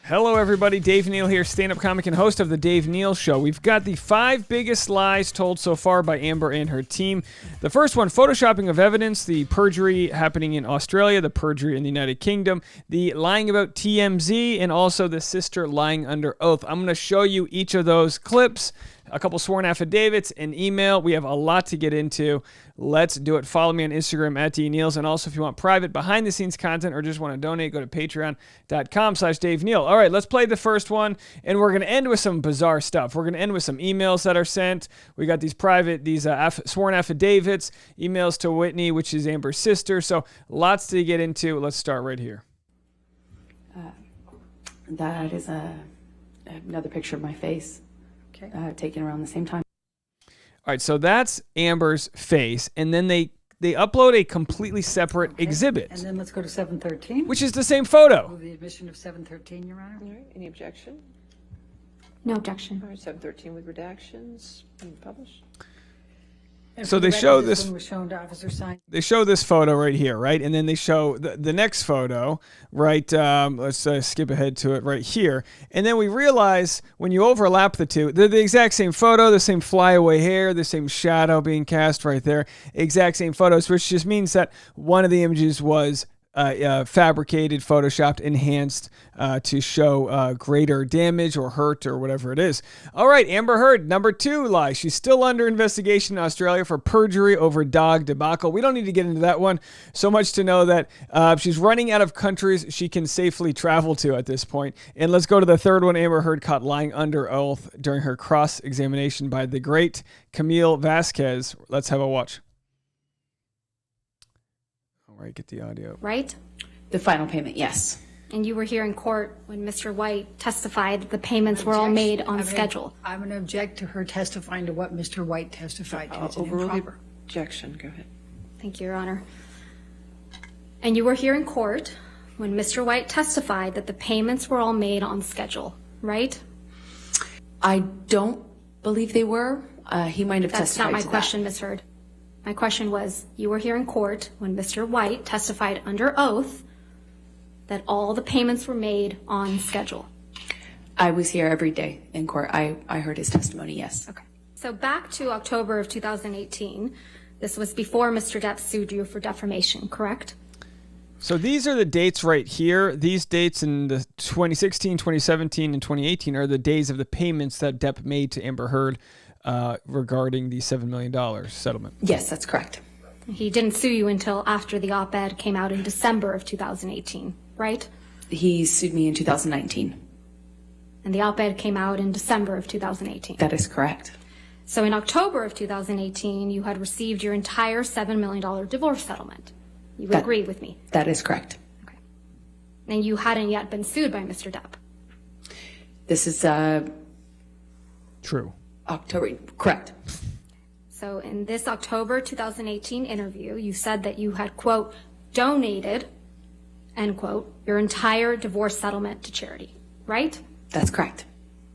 Hello, everybody. Dave Neal here, stand-up comic and host of The Dave Neal Show. We've got the 5 biggest lies told so far by Amber and her team. The first one, photoshopping of evidence, the perjury happening in Australia, the perjury in the United Kingdom, the lying about TMZ, and also the sister lying under oath. I'm going to show you each of those clips, a couple sworn affidavits, an email. We have a lot to get into. Let's do it. Follow me on Instagram at DNeals. And also, if you want private behind-the-scenes content or just want to donate, go to patreon.com/Dave Neal. All right, let's play the first one. And we're going to end with some bizarre stuff. We're going to end with some emails that are sent. We got these sworn affidavits, emails to Whitney, which is Amber's sister. So lots to get into. Let's start right here. That is another picture of my face. Taken around the same time. All right, so that's Amber's face, and then they upload a completely separate exhibit. And then let's go to 713. Which is the same photo. Move the admission of 713, Your Honor. All right, any objection? No objection. All right, 713 with redactions, published. So they show this one was shown to Officer Sign. They show this photo right here, right? And then they show the next photo, right? Let's skip ahead to it right here. And then we realize when you overlap the two, they're the exact same photo, the same flyaway hair, the same shadow being cast right there, exact same photos, which just means that one of the images was fabricated, photoshopped, enhanced to show greater damage or hurt or whatever it is. All right, Amber Heard, number 2 lie. She's still under investigation in Australia for perjury over dog debacle. We don't need to get into that one. So much to know that she's running out of countries she can safely travel to at this point. And let's go to the third one. Amber Heard caught lying under oath during her cross-examination by the great Camille Vasquez. Let's have a watch. Right, get the audio. Right? The final payment, yes. And you were here in court when Mr. White testified that the payments were all made on schedule. I'm going to object to her testifying to what Mr. White testified to. It's Overrule the improper. objection. Go ahead. Thank you, Your Honor. And you were here in court when Mr. White testified that the payments were all made on schedule, right? I don't believe they were. He might have That's testified not my to question, Ms. Heard. My question was, you were here in court when Mr. White testified under oath that all the payments were made on schedule. I was here every day in court. I heard his testimony, yes. Okay. So back to October of 2018. This was before Mr. Depp sued you for defamation, correct? So these are the dates right here. These dates in the 2016, 2017, and 2018 are the days of the payments that Depp made to Amber Heard regarding the $7 million settlement. Yes, that's correct. He didn't sue you until after the op-ed came out in December of 2018, right? He sued me in 2019. And the op-ed came out in December of 2018. That is correct. So in October of 2018, you had received your entire $7 million divorce settlement. You would agree with me? That is correct. Okay. And you hadn't yet been sued by Mr. Depp? This is True. October, correct. So in this October 2018 interview, you said that you had, quote, donated, end quote, your entire divorce settlement to charity, right? That's correct.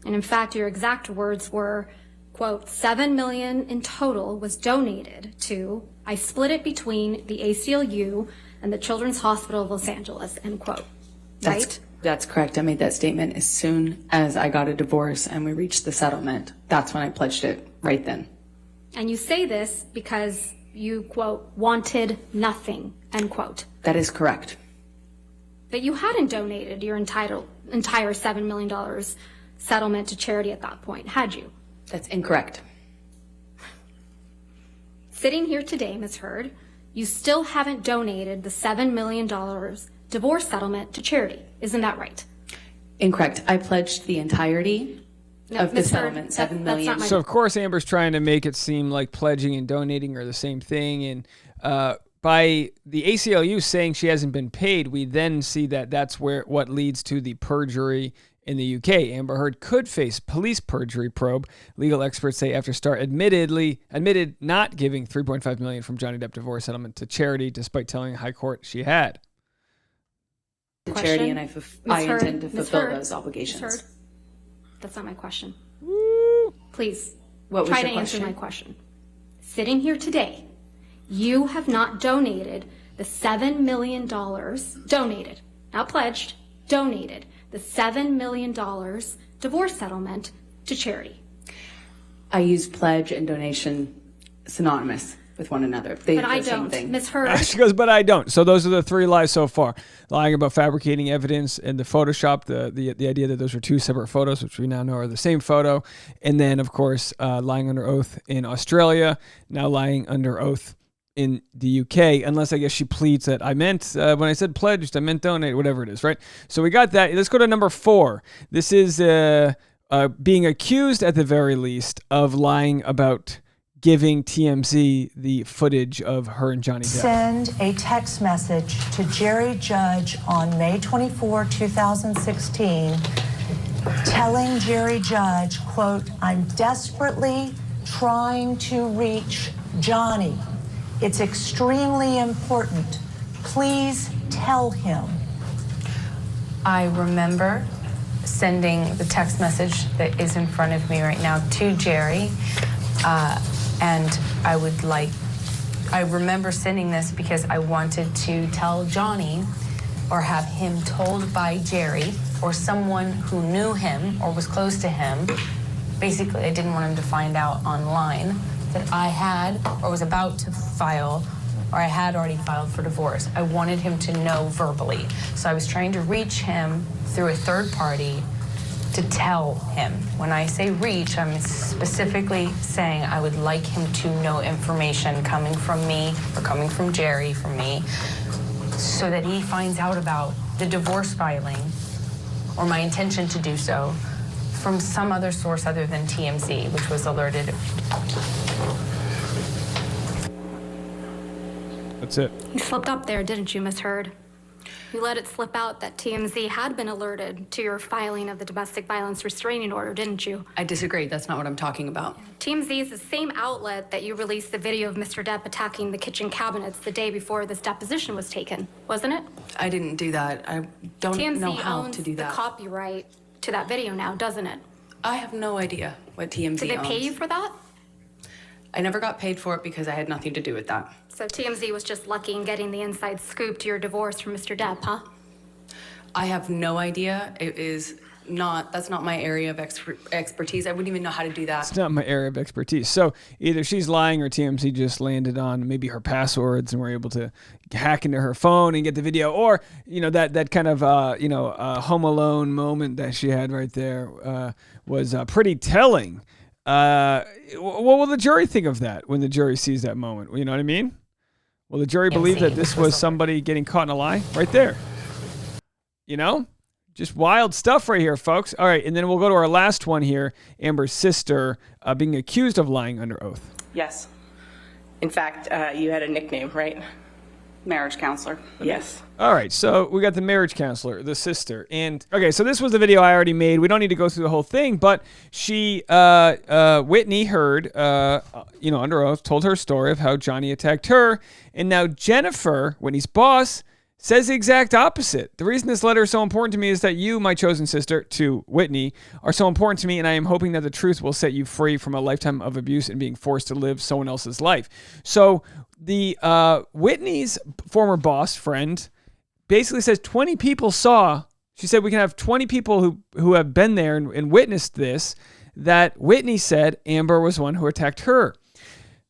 And in fact, your exact words were, quote, $7 million in total was donated to, I split it between the ACLU and the Children's Hospital of Los Angeles, end quote, right? That's correct. I made that statement as soon as I got a divorce and we reached the settlement. That's when I pledged it, right then. And you say this because you, quote, wanted nothing, end quote. That is correct. But you hadn't donated your entire $7 million settlement to charity at that point, had you? That's incorrect. Sitting here today, Ms. Heard, you still haven't donated the $7 million divorce settlement to charity. Isn't that right? Incorrect. I pledged the entirety of the Ms. Heard, settlement, $7 million. that's not my- So of course Amber's trying to make it seem like pledging and donating are the same thing, and by the ACLU saying she hasn't been paid, we then see that that's what leads to the perjury in the UK. Amber Heard could face police perjury probe. Legal experts say after Starr admitted not giving $3.5 million from Johnny Depp divorce settlement to charity, despite telling High Court she had. To charity, and I intend to fulfill those Ms. obligations. Heard, that's not my question. Woo. Please, What was try your to answer question? my question. Sitting here today, you have not donated the $7 million, donated, not pledged, donated, the $7 million divorce settlement to charity? I use pledge and donation synonymous with one another. But I don't. Ms. Heard. She goes, but I don't. So those are the 3 lies so far. Lying about fabricating evidence and the Photoshop, the idea that those were 2 separate photos, which we now know are the same photo. And then, of course, lying under oath in Australia, now lying under oath in the UK, unless I guess she pleads that I meant, when I said pledged, I meant donate, whatever it is, right? So we got that. Let's go to number 4. This is being accused, at the very least, of lying about giving TMZ the footage of her and Johnny Depp. Send a text message to Jerry Judge on May 24, 2016, telling Jerry Judge, quote, I'm desperately trying to reach Johnny. It's extremely important. Please tell him. I remember sending the text message that is in front of me right now to Jerry. And I remember sending this because I wanted to tell Johnny or have him told by Jerry or someone who knew him or was close to him. Basically, I didn't want him to find out online that I had or was about to file or I had already filed for divorce. I wanted him to know verbally. So I was trying to reach him through a third party to tell him. When I say reach, I'm specifically saying I would like him to know information coming from me or coming from Jerry, from me, so that he finds out about the divorce filing or my intention to do so from some other source other than TMZ, which was alerted. That's it. You slipped up there, didn't you, Ms. Heard? You let it slip out that TMZ had been alerted to your filing of the domestic violence restraining order, didn't you? I disagree. That's not what I'm talking about. TMZ is the same outlet that you released the video of Mr. Depp attacking the kitchen cabinets the day before this deposition was taken, wasn't it? I didn't do that. I don't know how owns to do that. the copyright to that video now, doesn't it? I have no idea what TMZ Did they owns. pay you for that? I never got paid for it because I had nothing to do with that. So TMZ was just lucky in getting the inside scoop to your divorce from Mr. Depp, huh? I have no idea. That's not my area of expertise. I wouldn't even know how to do that. It's not my area of expertise. So either she's lying or TMZ just landed on maybe her passwords and were able to hack into her phone and get the video, or that kind of Home Alone moment that she had right there was pretty telling. What will the jury think of that when the jury sees that moment? You know what I mean? Will the jury believe that this was somebody getting caught in a lie right there? Just wild stuff right here, folks. All right, and then we'll go to our last one here. Amber's sister being accused of lying under oath. Yes. In fact, you had a nickname, right? Marriage counselor. Yes. All right, so we got the marriage counselor, the sister. And, okay, so this was the video I already made. We don't need to go through the whole thing, but she, Whitney Heard, under oath, told her story of how Johnny attacked her. And now Jennifer, Whitney's boss, says the exact opposite. The reason this letter is so important to me is that you, my chosen sister, to Whitney, are so important to me, and I am hoping that the truth will set you free from a lifetime of abuse and being forced to live someone else's life. So the Whitney's former boss friend basically says 20 people saw. She said we can have 20 people who have been there and witnessed this, that Whitney said Amber was one who attacked her.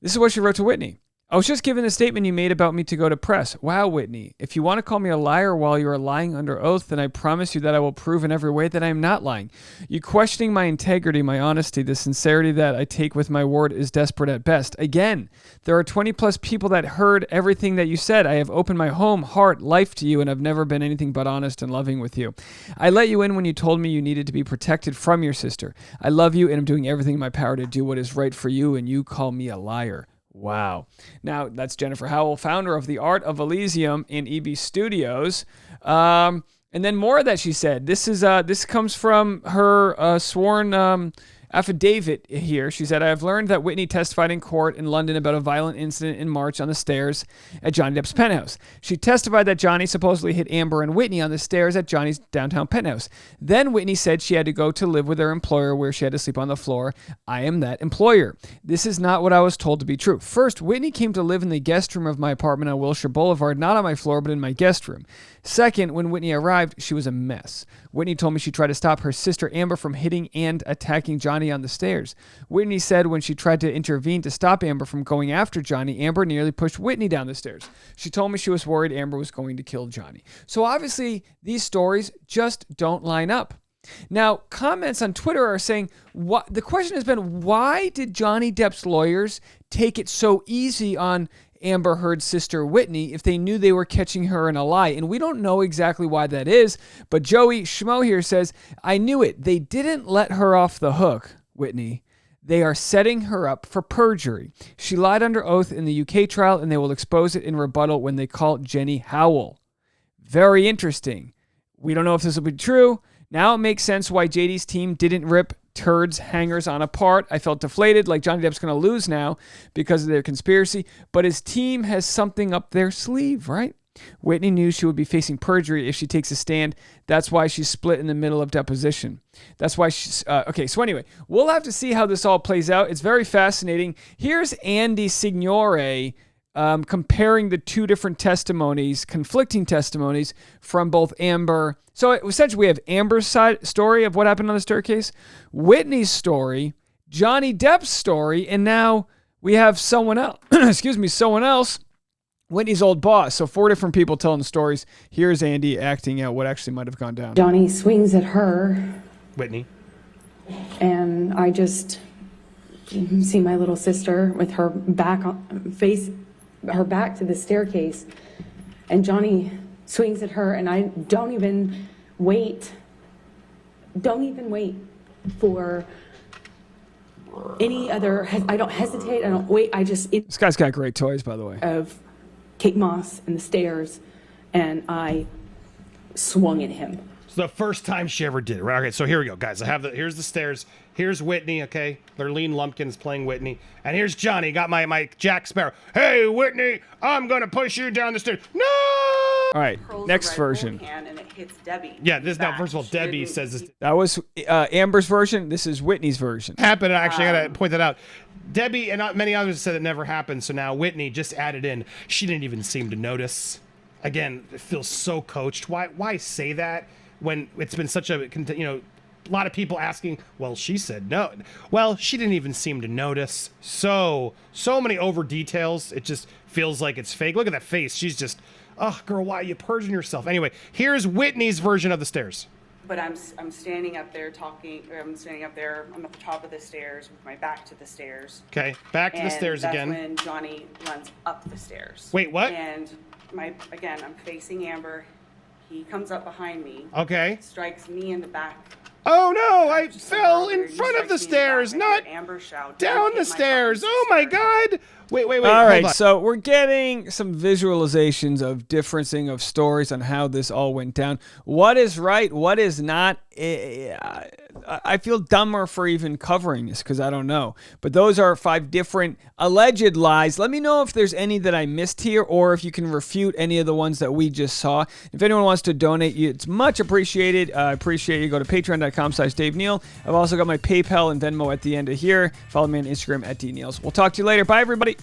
This is what she wrote to Whitney. I was just given the statement you made about me to go to press. Wow, Whitney. If you want to call me a liar while you are lying under oath, then I promise you that I will prove in every way that I am not lying. You questioning my integrity, my honesty, the sincerity that I take with my word is desperate at best. Again, there are 20 plus people that heard everything that you said. I have opened my home, heart, life to you, and I've never been anything but honest and loving with you. I let you in when you told me you needed to be protected from your sister. I love you and I'm doing everything in my power to do what is right for you, and you call me a liar. Wow. Now, that's Jennifer Howell, founder of The Art of Elysium in EB Studios. And then more that she said. This comes from her sworn affidavit here. She said, I have learned that Whitney testified in court in London about a violent incident in March on the stairs at Johnny Depp's penthouse. She testified that Johnny supposedly hit Amber and Whitney on the stairs at Johnny's downtown penthouse. Then Whitney said she had to go to live with her employer where she had to sleep on the floor. I am that employer. This is not what I was told to be true. First, Whitney came to live in the guest room of my apartment on Wilshire Boulevard, not on my floor, but in my guest room. Second, when Whitney arrived, she was a mess. Whitney told me she tried to stop her sister Amber from hitting and attacking Johnny on the stairs. Whitney said when she tried to intervene to stop Amber from going after Johnny, Amber nearly pushed Whitney down the stairs. She told me she was worried Amber was going to kill Johnny. So obviously, these stories just don't line up. Now, comments on Twitter are saying, the question has been, why did Johnny Depp's lawyers take it so easy on Amber Heard's sister Whitney if they knew they were catching her in a lie? And we don't know exactly why that is, but Joey Schmo here says, I knew it. They didn't let her off the hook, Whitney. They are setting her up for perjury. She lied under oath in the UK trial, and they will expose it in rebuttal when they call Jenny Howell. Very interesting. We don't know if this will be true. Now it makes sense why JD's team didn't rip turds hangers on apart. I felt deflated, like Johnny Depp's going to lose now because of their conspiracy, but his team has something up their sleeve, right? Whitney knew she would be facing perjury if she takes a stand. That's why she's split in the middle of deposition. That's why she's... okay, so anyway, we'll have to see how this all plays out. It's very fascinating. Here's Andy Signore comparing the two different testimonies, conflicting testimonies from both Amber. So essentially we have Amber's side story of what happened on the staircase, Whitney's story, Johnny Depp's story, and now we have someone else, someone else, Whitney's old boss. So 4 different people telling the stories. Here's Andy acting out what actually might have gone down. Johnny swings at her, Whitney. and I just see my little sister with her back to the staircase, and Johnny swings at her, and I don't even wait for any other, I don't hesitate, I don't wait, This guy's got great toys, by the way. Of Kate Moss and the stairs, and I swung at him. It's the first time she ever did it. Right? Okay, so here we go, guys. Here's the stairs. Here's Whitney, okay? Lurleen Lumpkin's playing Whitney. And here's Johnny, got my Jack Sparrow. Hey, Whitney, I'm gonna push you down the stairs. No! All right, next version. And it hits Debbie. Yeah, this now, first of all, Debbie says this. That was Amber's version. This is Whitney's version. Happened, actually, I gotta point that out. Debbie and many others said it never happened, so now Whitney just added in. She didn't even seem to notice. Again, it feels so coached. Why say that when it's been such a, a lot of people asking, well, she said no. Well, she didn't even seem to notice. So many over details. It just feels like it's fake. Look at that face. She's just, oh, girl, why are you purging yourself? Anyway, here's Whitney's version of the stairs. But I'm standing up there talking, or I'm standing up there, I'm at the top of the stairs with my back to the stairs. Okay, back to the stairs again. And that's when Johnny runs up the stairs. Wait, what? And I'm facing Amber. He comes up behind me. Okay. Strikes me in the back. Oh no, I fell in front of the stairs, not down the stairs. Oh my God. Wait. All right, so we're getting some visualizations of differencing of stories on how this all went down. What is right? What is not? I feel dumber for even covering this because I don't know. But those are 5 different alleged lies. Let me know if there's any that I missed here or if you can refute any of the ones that we just saw. If anyone wants to donate, it's much appreciated. I appreciate you. Go to patreon.com/Dave Neal. I've also got my PayPal and Venmo at the end of here. Follow me on Instagram at DNeals. We'll talk to you later. Bye, everybody.